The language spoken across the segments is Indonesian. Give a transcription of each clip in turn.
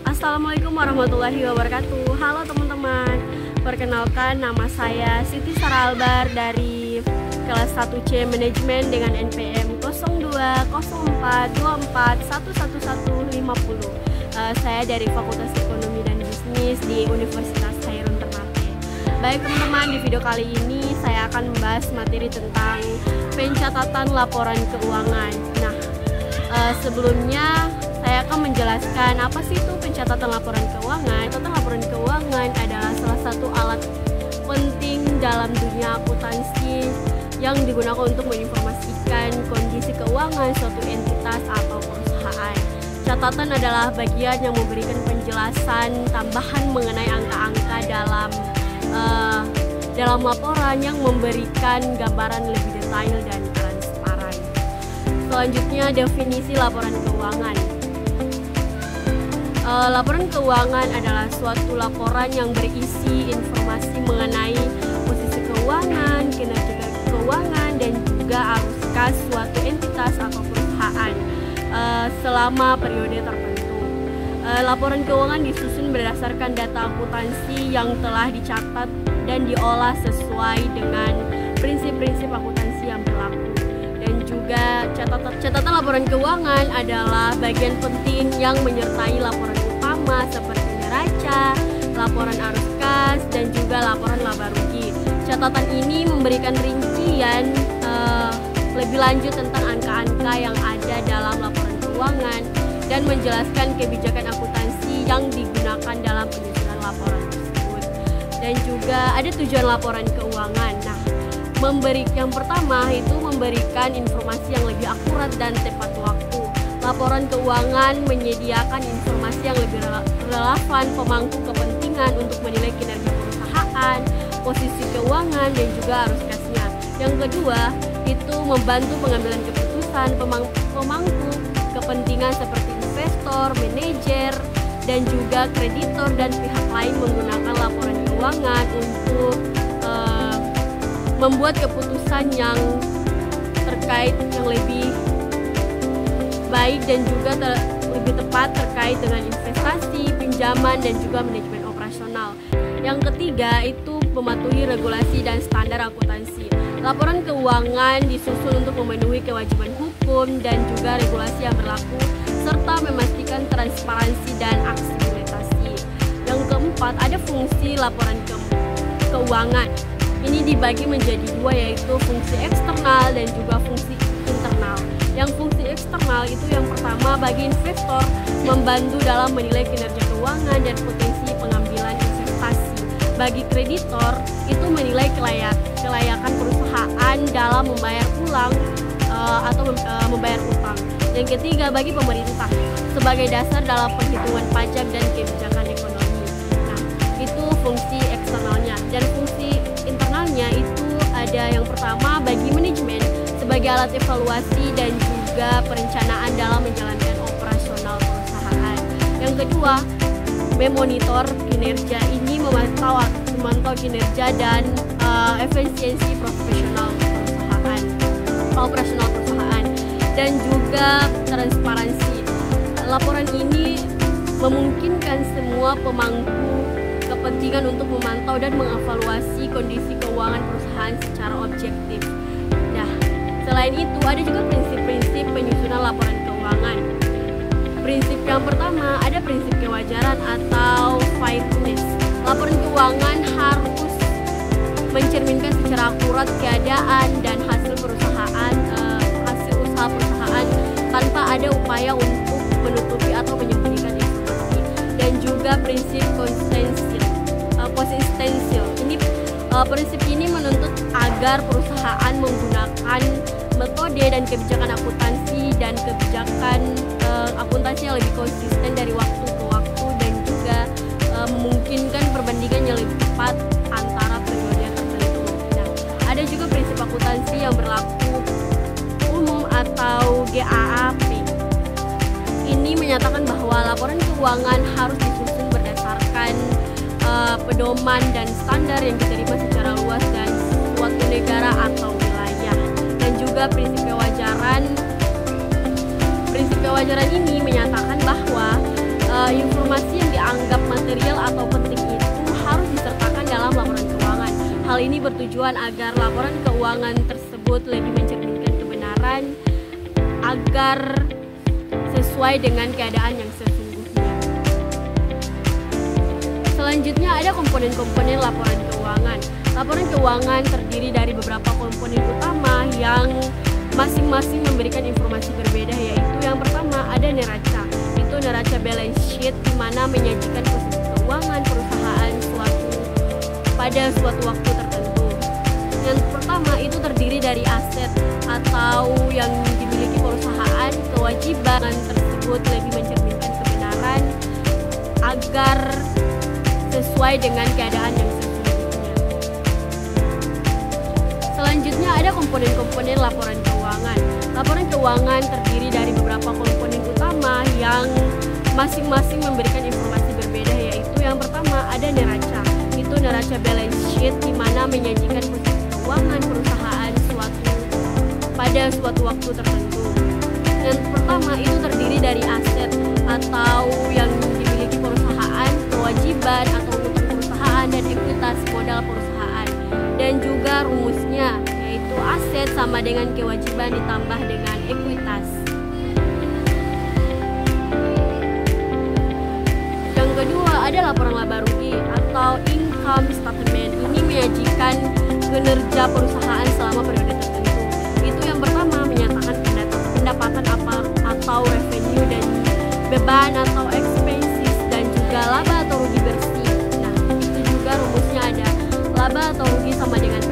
Assalamualaikum warahmatullahi wabarakatuh. Halo teman-teman, perkenalkan nama saya Siti Sarah Albar dari kelas 1C Manajemen dengan NPM 020424111150. Saya dari Fakultas Ekonomi dan Bisnis di Universitas Khairun Ternate. Baik teman-teman, di video kali ini saya akan membahas materi tentang pencatatan laporan keuangan. Nah, sebelumnya saya akan menjelaskan apa sih itu pencatatan laporan keuangan. Pencatatan laporan keuangan adalah salah satu alat penting dalam dunia akuntansi yang digunakan untuk menginformasikan kondisi keuangan suatu entitas atau perusahaan. Catatan adalah bagian yang memberikan penjelasan tambahan mengenai angka-angka dalam laporan yang memberikan gambaran lebih detail dan transparan. Selanjutnya, definisi laporan keuangan. Laporan keuangan adalah suatu laporan yang berisi informasi mengenai posisi keuangan, kinerja keuangan, dan juga arus kas suatu entitas atau perusahaan selama periode tertentu. Laporan keuangan disusun berdasarkan data akuntansi yang telah dicatat dan diolah sesuai dengan prinsip-prinsip akuntansi yang berlaku. Dan juga catatan laporan keuangan adalah bagian penting yang menyertai laporan utama seperti neraca, laporan arus kas, dan juga laporan laba rugi. Catatan ini memberikan rincian lebih lanjut tentang angka-angka yang ada dalam laporan keuangan dan menjelaskan kebijakan akuntansi yang digunakan dalam penyusunan laporan tersebut. Dan juga ada tujuan laporan keuangan. Nah, yang pertama itu memberikan informasi yang lebih akurat dan tepat waktu. Laporan keuangan menyediakan informasi yang lebih relevan pemangku kepentingan untuk menilai kinerja perusahaan, posisi keuangan, dan juga arus kasnya. Yang kedua, itu membantu pengambilan keputusan pemangku kepentingan seperti investor, manajer, dan juga kreditor dan pihak lain menggunakan laporan keuangan untuk membuat keputusan yang terkait yang lebih baik dan juga lebih tepat terkait dengan investasi, pinjaman, dan juga manajemen operasional. Yang ketiga itu mematuhi regulasi dan standar akuntansi. Laporan keuangan disusun untuk memenuhi kewajiban hukum dan juga regulasi yang berlaku serta memastikan transparansi dan aksesibilitas. Yang keempat, ada fungsi laporan keuangan. Ini dibagi menjadi dua, yaitu fungsi eksternal dan juga fungsi internal. Yang fungsi eksternal itu yang pertama bagi investor, membantu dalam menilai kinerja keuangan dan potensi pengambilan investasi. Bagi kreditor, itu menilai kelayakan perusahaan dalam membayar ulang atau membayar utang. Yang ketiga, bagi pemerintah, sebagai dasar dalam perhitungan pajak dan kebijakan ekonomi. Nah, itu fungsi eksternalnya. Dan fungsi internalnya itu ada yang pertama bagi manajemen, sebagai alat evaluasi dan juga perencanaan dalam menjalankan operasional perusahaan. Yang kedua, memonitor kinerja. Ini memantau kinerja dan efisiensi operasional perusahaan, dan juga transparansi. Laporan ini memungkinkan semua pemangku kepentingan untuk memantau dan mengevaluasi kondisi keuangan perusahaan secara objektif. Nah, selain itu ada juga prinsip-prinsip penyusunan laporan keuangan. Prinsip yang pertama ada prinsip kewajaran atau fairness. Laporan keuangan harus mencerminkan secara akurat keadaan dan hasil usaha perusahaan tanpa ada upaya untuk menutupi atau menyembunyikan informasi. Dan juga prinsip konsistensi. Prinsip ini menuntut agar perusahaan menggunakan metode dan kebijakan akuntansi dan kebijakan akuntansi yang lebih konsisten dari waktu ke waktu, dan juga memungkinkan perbandingan yang lebih tepat antara periode tertentu. Nah, ada juga prinsip akuntansi yang berlaku umum atau GAAP. Ini menyatakan bahwa laporan keuangan harus disusun berdasarkan pedoman dan standar yang diterima secara luas dan suatu negara atau wilayah. Dan juga prinsip kewajaran ini menyatakan bahwa informasi yang dianggap material atau penting itu harus disertakan dalam laporan keuangan. Hal ini bertujuan agar laporan keuangan tersebut lebih mencerminkan kebenaran agar sesuai dengan keadaan yang sesungguhnya. Selanjutnya ada komponen-komponen laporan keuangan. Laporan keuangan terdiri dari beberapa komponen utama yang masing-masing memberikan informasi berbeda, yaitu yang pertama ada neraca. Itu neraca balance sheet, di mana menyajikan posisi keuangan perusahaan pada suatu waktu tertentu. Yang pertama itu terdiri dari aset atau yang dimiliki perusahaan. Kewajiban tersebut lebih mencerminkan kebenaran agar sesuai dengan keadaan yang sesungguhnya. Selanjutnya ada komponen-komponen laporan keuangan. Laporan keuangan terdiri dari beberapa komponen utama yang masing-masing memberikan informasi berbeda, yaitu yang pertama ada neraca. Itu neraca balance sheet, di mana menyajikan posisi keuangan perusahaan pada suatu waktu tertentu. Yang pertama itu terdiri dari aset atau yang dimiliki perusahaan, kewajiban atau utang perusahaan, dan ekuitas modal perusahaan. Dan juga rumusnya, yaitu aset sama dengan kewajiban ditambah dengan ekuitas. Yang kedua ada laporan laba rugi atau income statement. Ini menyajikan kinerja perusahaan selama periode tertentu. Itu yang pertama menyatakan pendapatan atau revenue, dan beban atau expenses, dan juga laba atau rugi bersih. Nah, itu juga rumusnya ada laba atau rugi sama dengan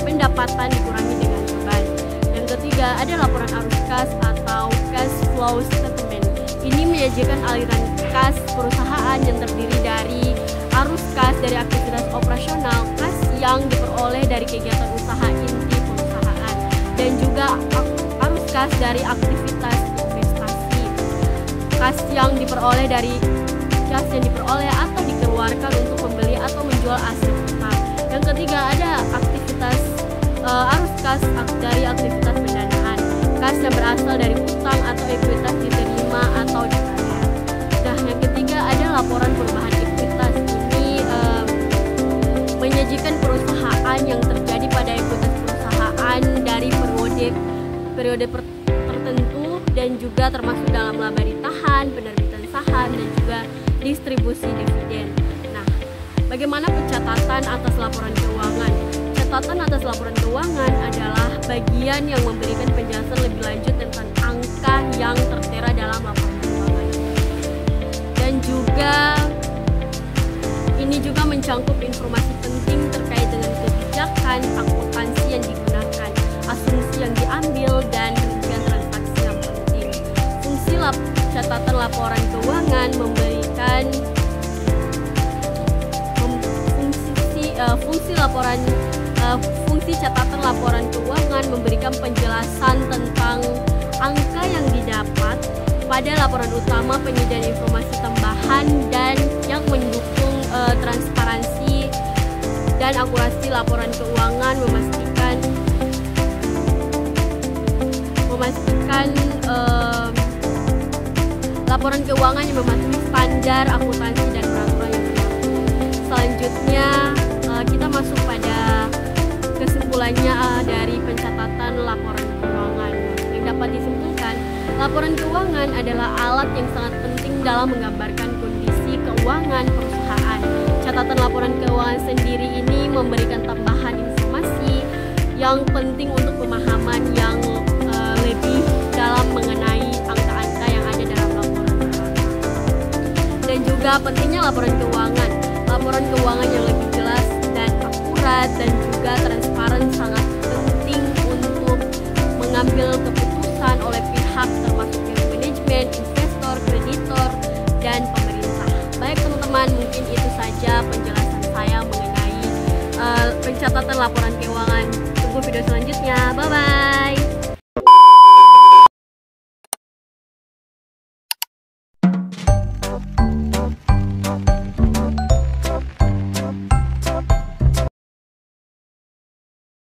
pendapatan dikurangi dengan beban. Yang ketiga ada laporan arus kas atau cash flow statement. Ini menyajikan aliran kas perusahaan yang terdiri dari arus kas dari aktivitas operasional, kas yang diperoleh dari kegiatan usaha inti perusahaan, dan juga arus kas dari aktivitas investasi, kas yang diperoleh atau dikeluarkan untuk membeli atau menjual aset utang. Yang ketiga ada aktivitas arus kas dari aktivitas pendanaan, kas yang berasal dari utang atau ekuitas diterima atau dibayar. Nah, yang ketiga ada laporan perubahan ekuitas. Ini menyajikan perusahaan yang terjadi pada ekuitas perusahaan dari periode tertentu, dan juga termasuk dalam laba ditahan, penerbitan saham, dan juga distribusi dividen. Nah, bagaimana pencatatan atas laporan keuangan? Catatan atas laporan keuangan adalah bagian yang memberikan penjelasan lebih lanjut tentang angka yang tertera dalam laporan keuangan. Dan juga ini juga mencangkup informasi penting terkait dengan kebijakan akuntansi yang digunakan, asumsi yang diambil, dan rincian transaksi yang penting. Catatan laporan keuangan memberikan fungsi catatan laporan keuangan memberikan penjelasan tentang angka yang didapat pada laporan utama, penyediaan informasi tambahan, dan yang mendukung transparansi dan akurasi laporan keuangan, memastikan laporan keuangan yang mematuhi standar akuntansi dan peraturan yang berlaku. Selanjutnya kita masuk pada kesimpulannya dari pencatatan laporan keuangan. Yang dapat disimpulkan, laporan keuangan adalah alat yang sangat penting dalam menggambarkan kondisi keuangan perusahaan. Catatan laporan keuangan sendiri ini memberikan tambahan informasi yang penting untuk pemahaman yang lebih dalam mengenai angka-angka yang ada dalam laporan keuangan. Dan juga pentingnya laporan keuangan. Laporan keuangan yang lebih jelas dan akurat dan juga transparan sangat penting untuk mengambil keputusan oleh pihak termasuk manajemen, investor, kreditor, dan pemerintah. Baik teman-teman, mungkin itu saja penjelasan saya mengenai pencatatan laporan keuangan. Tunggu video selanjutnya. Bye-bye.